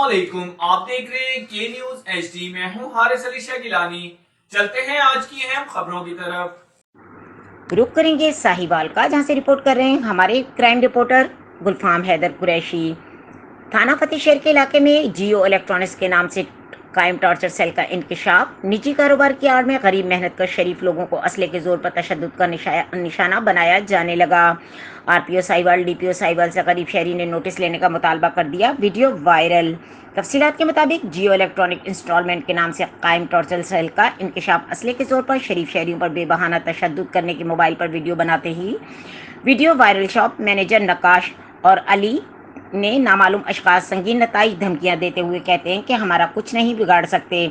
علیکم، آپ دیکھ رہے ہیں کے نیوز ایچ ڈی۔ میں ہوں حارث علی شاہ گیلانی۔ چلتے ہیں آج کی اہم خبروں کی طرف۔ رخ کریں گے ساہیوال کا، جہاں سے رپورٹ کر رہے ہیں ہمارے کرائم رپورٹر گلفام حیدر قریشی۔ تھانہ فتح شہر کے علاقے میں جیو الیکٹرانکس کے نام سے قائم ٹارچر سیل کا انکشاف۔ نجی کاروبار کی آڑ میں غریب محنت کش شریف لوگوں کو اسلحے کے زور پر تشدد کا نشانہ بنایا جانے لگا۔ آر پی او ساہیوال ڈی پی او ساہیوال سے غریب شہری نے نوٹس لینے کا مطالبہ کر دیا، ویڈیو وائرل۔ تفصیلات کے مطابق جیو الیکٹرانک انسٹالمنٹ کے نام سے قائم ٹارچر سیل کا انکشاف اسلحے کے زور پر شریف شہریوں پر بے بہانہ تشدد کرنے کے موبائل پر ویڈیو بناتے ہی ویڈیو وائرل۔ شاپ مینیجر نقاش اور علی نے نامعلوم اشخاص سنگین نتائج دھمکیاں دیتے ہوئے کہتے ہیں کہ ہمارا کچھ نہیں بگاڑ سکتے،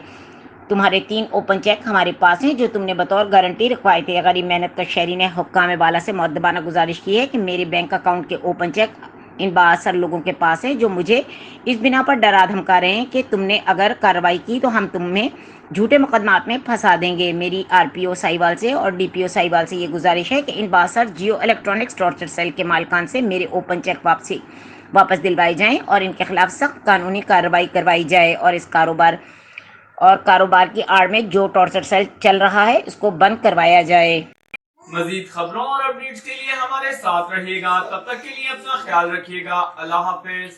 تمہارے 3 اوپن چیک ہمارے پاس ہیں جو تم نے بطور گارنٹی رکھوائے تھے۔ غریب محنت کش شہری نے حکام بالا سے مؤدبانہ گزارش کی ہے کہ میرے بینک اکاؤنٹ کے اوپن چیک ان بااثر لوگوں کے پاس ہیں جو مجھے اس بنا پر ڈرا دھمکا رہے ہیں کہ تم نے اگر کارروائی کی تو ہم تمہیں جھوٹے مقدمات میں پھنسا دیں گے۔ میری آر پی او ساہیوال سے اور ڈی پی او ساہیوال سے یہ گزارش ہے کہ ان بااثر جیو الیکٹرانکس ٹارچر سیل کے مالکان سے میرے اوپن چیک واپس دلوائے جائیں اور ان کے خلاف سخت قانونی کارروائی کروائی جائے اور اس کاروبار کی آڑ میں جو ٹارچر سیل چل رہا ہے اس کو بند کروایا جائے۔ مزید خبروں اور اپڈیٹس کے لیے ہمارے ساتھ رہیے گا، تب تک کے لیے اپنا خیال رکھیے گا۔ اللہ حافظ۔